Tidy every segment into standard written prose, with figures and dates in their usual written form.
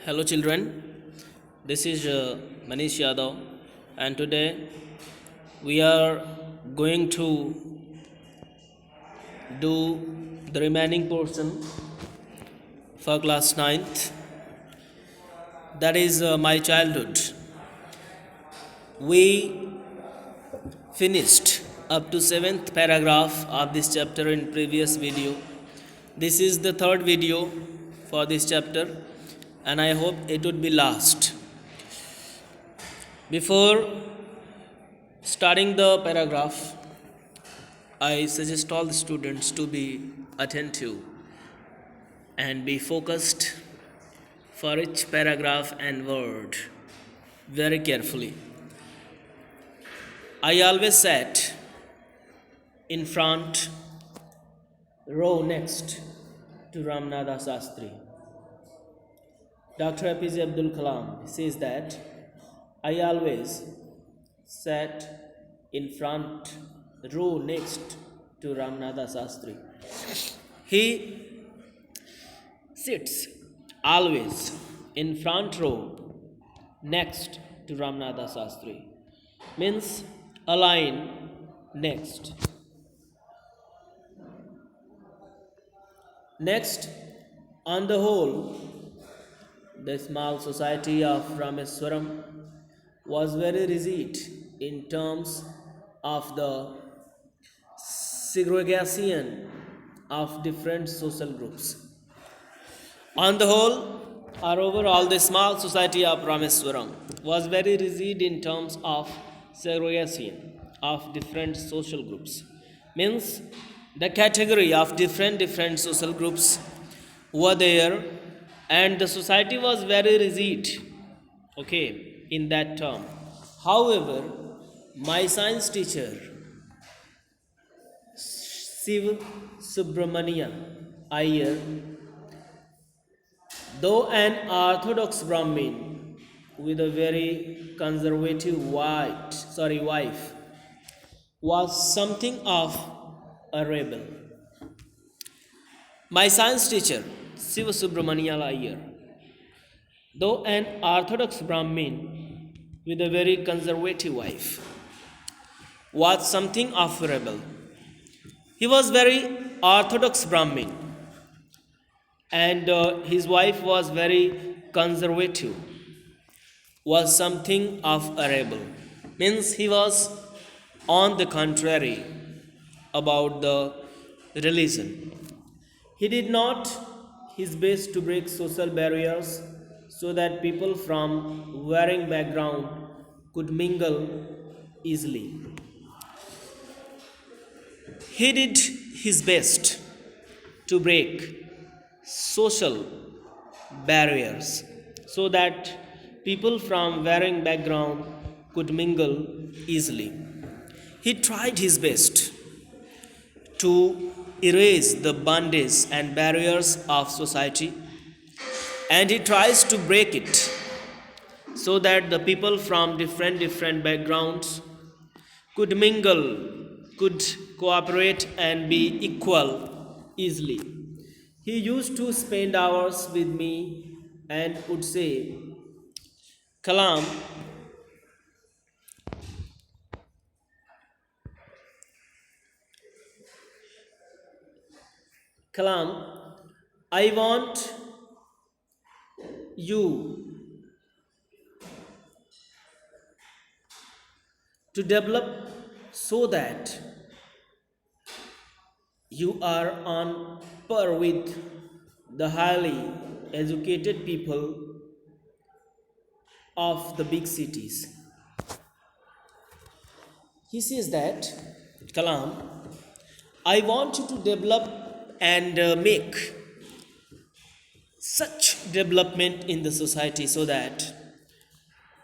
Hello children, this is Manish Yadav and today we are going to do the remaining portion for class 9th, that is my childhood. We finished up to 7th paragraph of this chapter in previous video. This is the third video for this chapter and I hope it would be last. Before starting the paragraph, I suggest all the students to be attentive and be focused for each paragraph and word very carefully. I always sat in front row next to Ramnada Sastri. Dr. APJ Abdul Kalam says that I always sat in front row next to Ramnada Sastri. He sits always in front row next to Ramnada Sastri. Means a line next. Next, on the whole, the small society of Rameswaram was very rigid in terms of the segregation of different social groups. On the whole, or overall, the small society of Rameswaram was very rigid in terms of segregation of different social groups. Means the category of different social groups were there and the society was very rigid, in that term. However, my science teacher, Siva Subramania Iyer, though an orthodox Brahmin with a very conservative wife, was something of a rebel. My science teacher, Siva Subramania Iyer, though an orthodox Brahmin with a very conservative wife, was something of a rebel. He was very orthodox Brahmin and his wife was very conservative, was something of a rebel. Means he was on the contrary about the religion. He did not his best to break social barriers so that people from varying background could mingle easily. He did his best to break social barriers so that people from varying background could mingle easily. He tried his best to erase the bondage and barriers of society, and he tries to break it so that the people from different backgrounds could mingle, could cooperate and be equal easily. He used to spend hours with me and would say, Kalam, I want you to develop so that you are on par with the highly educated people of the big cities. He says that, Kalam, I want you to develop and make such development in the society so that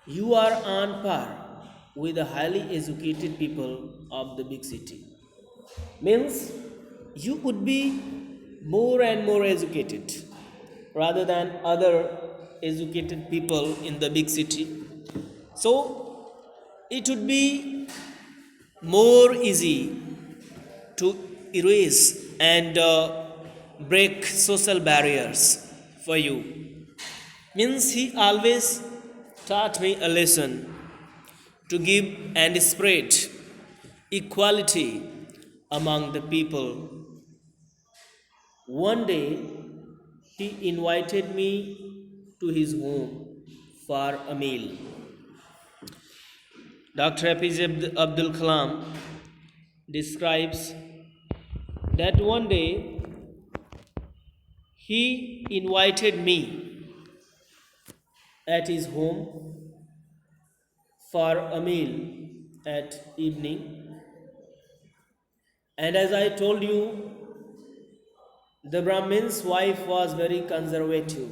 you are on par with the highly educated people of the big city. Means you would be more and more educated rather than other educated people in the big city. So it would be more easy to erase and break social barriers for you. Means he always taught me a lesson to give and spread equality among the people. One day he invited me to his home for a meal. Dr. APJ Abdul Kalam describes that one day he invited me at his home for a meal at evening. And as I told you, the Brahmin's wife was very conservative.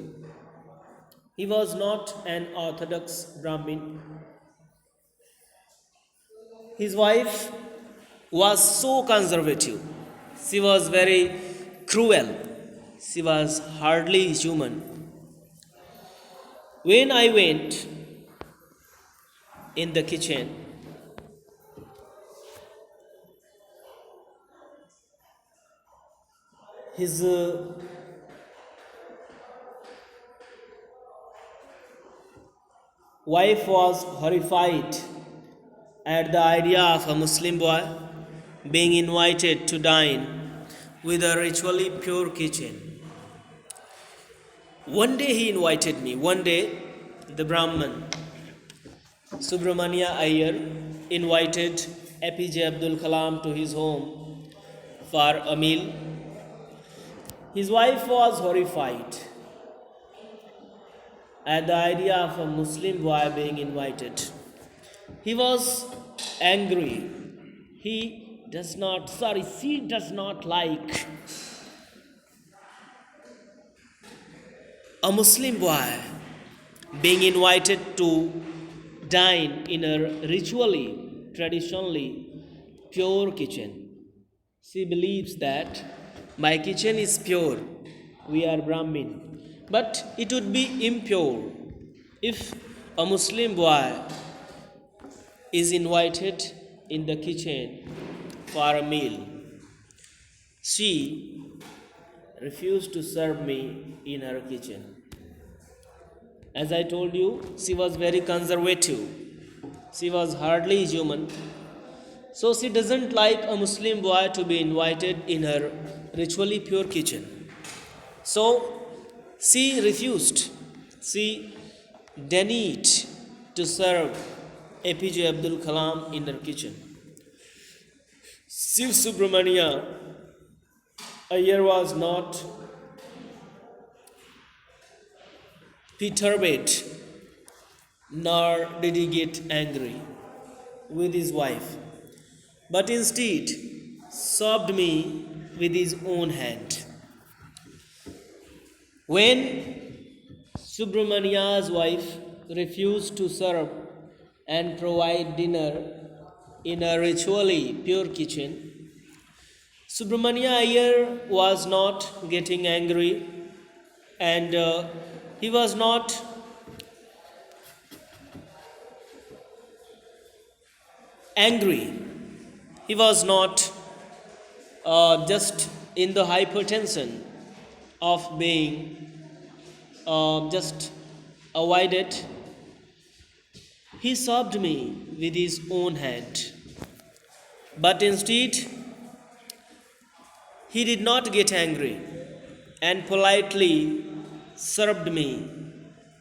He was not an orthodox Brahmin. His wife was so conservative. She was very cruel. She was hardly human. When I went in the kitchen, his wife was horrified at the idea of a Muslim boy being invited to dine with a ritually pure kitchen. One day he invited me. One day the Brahman Subramania Iyer invited APJ Abdul Kalam to his home for a meal. His wife was horrified at the idea of a Muslim boy being invited. He was angry. She does not like a Muslim boy being invited to dine in a ritually, traditionally pure kitchen. She believes that my kitchen is pure, we are Brahmin. But it would be impure if a Muslim boy is invited in the kitchen for a meal. She refused to serve me in her kitchen. As I told you, she was very conservative. She was hardly human. So she doesn't like a Muslim boy to be invited in her ritually pure kitchen. So she refused. She denied to serve APJ Abdul Kalam in her kitchen. Shiv Subramania Iyer was not perturbed, nor did he get angry with his wife, but instead sobbed me with his own hand. When Subramania's wife refused to serve and provide dinner in a ritually pure kitchen, Subramania Iyer was not getting angry, and he was not angry. He was not just in the hypertension of being just avoided. He sobbed me with his own hand, but instead he did not get angry and politely served me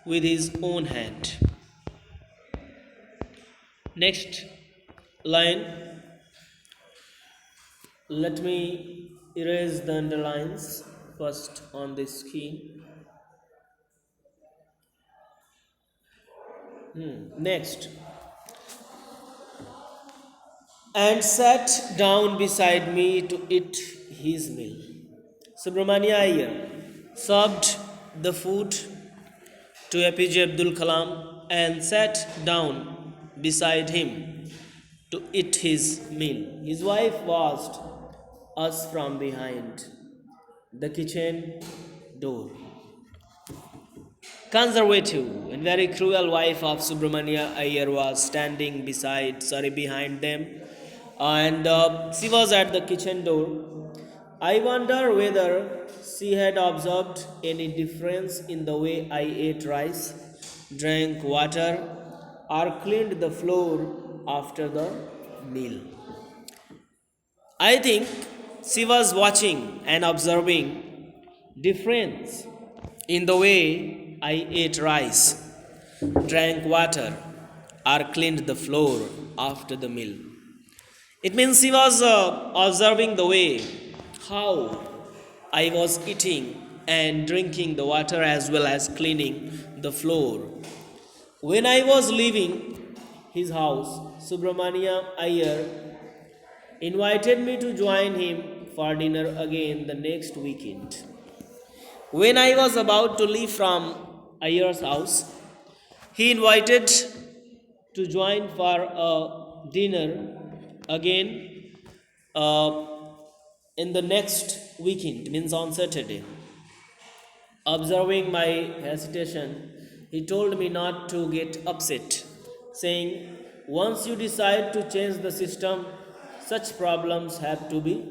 with his own hand. Next line, let me erase the underlines first on the screen. Next, and sat down beside me to eat his meal. Subramania Iyer served the food to APJ Abdul Kalam and sat down beside him to eat his meal. His wife watched us from behind the kitchen door. Conservative and very cruel wife of Subramania Iyer was standing behind them, and she was at the kitchen door. I wonder whether she had observed any difference in the way I ate rice, drank water, or cleaned the floor after the meal. I think she was watching and observing difference in the way I ate rice, drank water, or cleaned the floor after the meal. It means he was observing the way how I was eating and drinking the water as well as cleaning the floor. When I was leaving his house, Subramania Iyer invited me to join him for dinner again the next weekend. When I was about to leave from Iyer's house, he invited to join for a dinner again uh, in the next weekend, means on Saturday. Observing my hesitation, he told me not to get upset, saying, once you decide to change the system, such problems have to be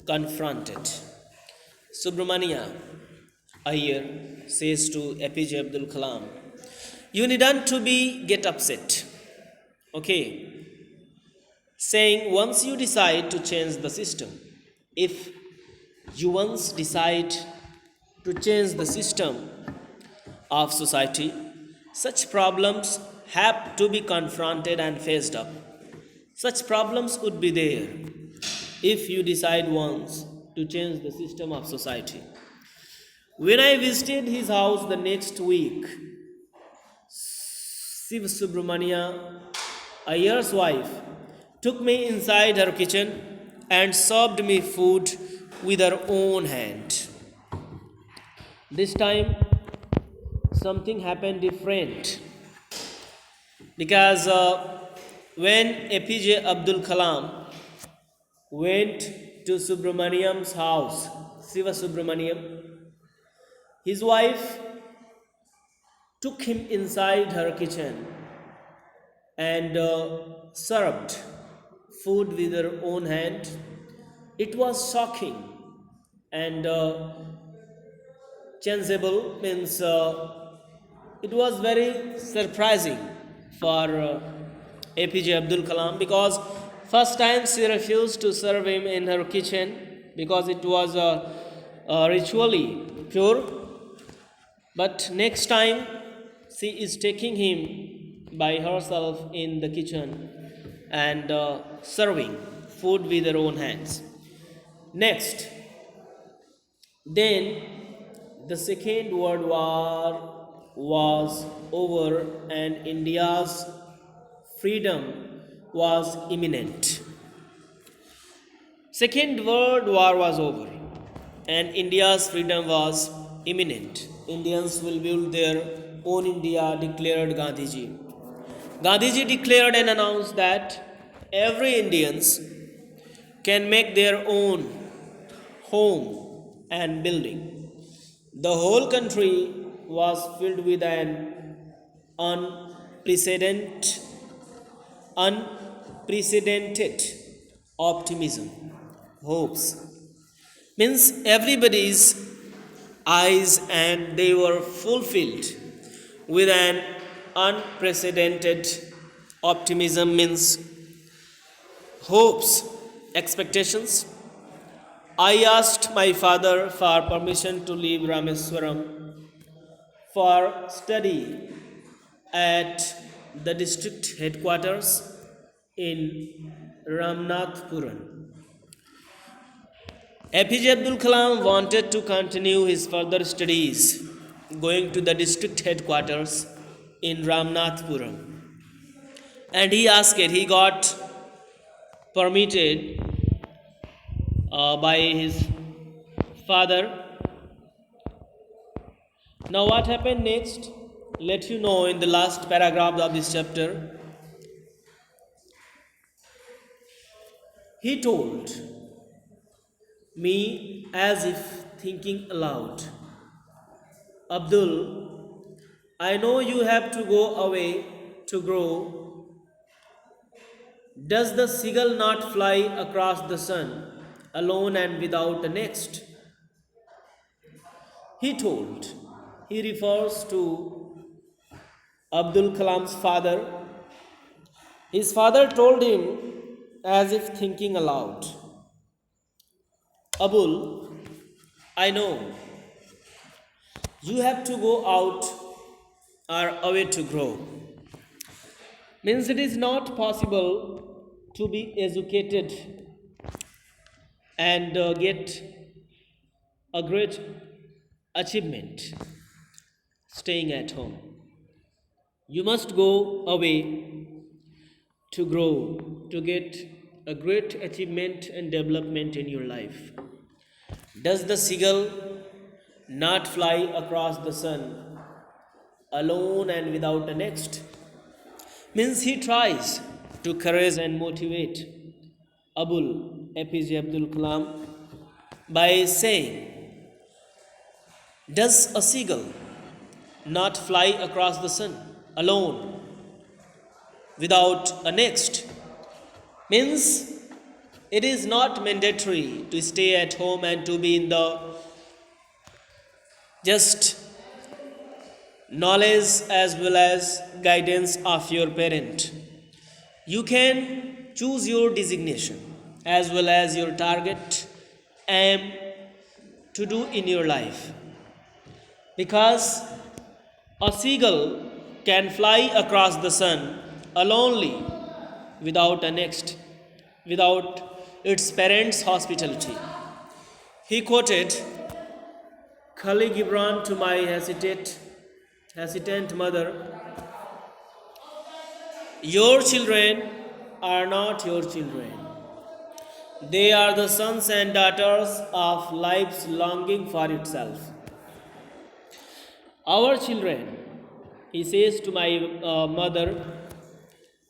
confronted. Subramania Iyer says to APJ Abdul Kalam, you needn't to be get upset. Okay, saying once you decide to change the system, if you once decide to change the system of society, such problems have to be confronted and faced up. Such problems would be there if you decide once to change the system of society. When I visited his house the next week, Shiv Subramania, Iyer's wife, took me inside her kitchen and served me food with her own hand. This time, something happened different because when APJ Abdul Kalam went to Subramaniam's house, Shiva Subramaniam, his wife took him inside her kitchen and served food with her own hand. It was shocking and changeable, means it was very surprising for APJ Abdul Kalam because first time she refused to serve him in her kitchen because it was ritually pure, but next time she is taking him by herself in the kitchen and serving food with her own hands. Next, then the Second World War was over and India's freedom was imminent. Second World War was over and India's freedom was imminent. Indians will build their own India, declared Gandhiji. Gandhiji declared and announced that every Indians can make their own home and building. The whole country was filled with an unprecedented optimism, hopes. Means everybody's eyes and they were fulfilled with an unprecedented optimism, means hopes, expectations. I asked my father for permission to leave Rameswaram for study at the district headquarters in Ramnathpuram. APJ Abdul Kalam wanted to continue his further studies going to the district headquarters in Ramnathpuram. And he got permitted by his father. Now, what happened next? Let you know in the last paragraph of this chapter. He told me as if thinking aloud, Abdul, I know you have to go away to grow. Does the seagull not fly across the sun alone and without a next. He told, he refers to Abdul Kalam's father. His father told him as if thinking aloud, Abul, I know you have to go out or away to grow. Means it is not possible to be educated and get a great achievement staying at home. You must go away to grow, to get a great achievement and development in your life. Does the seagull not fly across the sun alone and without a next? Means he tries to encourage and motivate Abul APJ Abdul Kalam by saying, does a seagull not fly across the sun alone without a next? Means it is not mandatory to stay at home and to be in the just knowledge as well as guidance of your parent. You can choose your designation as well as your target aim to do in your life. Because a seagull can fly across the sun alonely without a next, without its parents' hospitality. He quoted, Khali Gibran to my hesitant mother, your children are not your children. They are the sons and daughters of life's longing for itself. Our children, he says to my mother,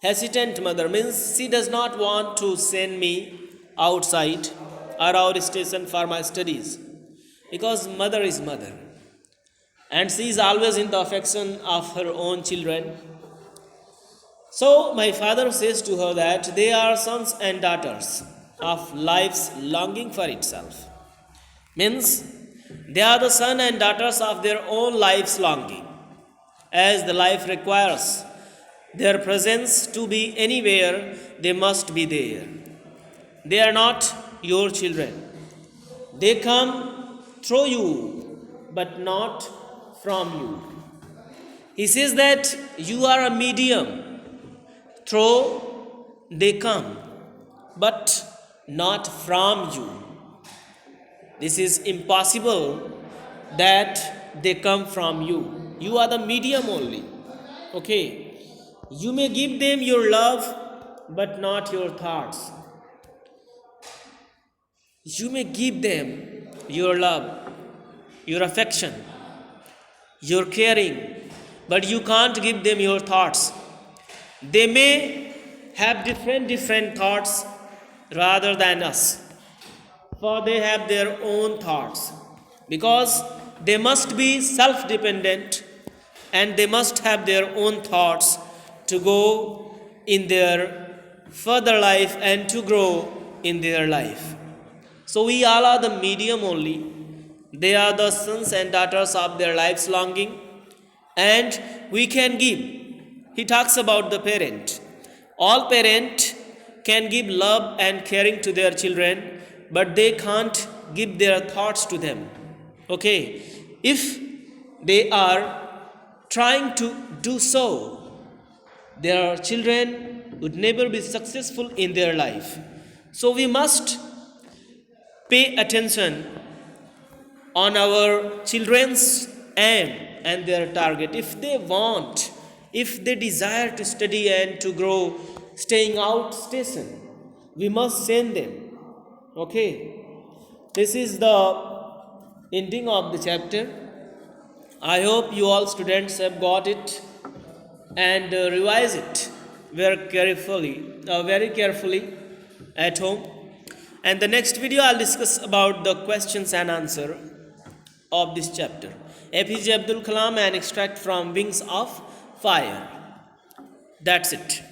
hesitant mother, means she does not want to send me outside or out station for my studies, because mother is mother and she is always in the affection of her own children. So my father says to her that they are sons and daughters of life's longing for itself. Means they are the son and daughters of their own life's longing, as the life requires their presence to be anywhere, they must be there. They are not your children. They come through you, but not from you. He says that you are a medium. Through they come, but not from you. This is impossible that they come from you. You are the medium only. Okay. You may give them your love, but not your thoughts. You may give them your love, your affection, your caring, but you can't give them your thoughts. They may have different thoughts rather than us, for they have their own thoughts, because they must be self-dependent and they must have their own thoughts to go in their further life and to grow in their life. So we all are the medium only. They are the sons and daughters of their life's longing, and we can give. He talks about the parent. All parents can give love and caring to their children, but they can't give their thoughts to them. Okay, if they are trying to do so, their children would never be successful in their life. So we must pay attention on our children's aim and their target. If they want, if they desire to study and to grow, staying out station, we must send them. Okay, this is the ending of the chapter. I hope you all students have got it and revise it very carefully at home. And the next video I'll discuss about the questions and answer of this chapter. APJ Abdul Kalam, an extract from Wings of Fire. That's it.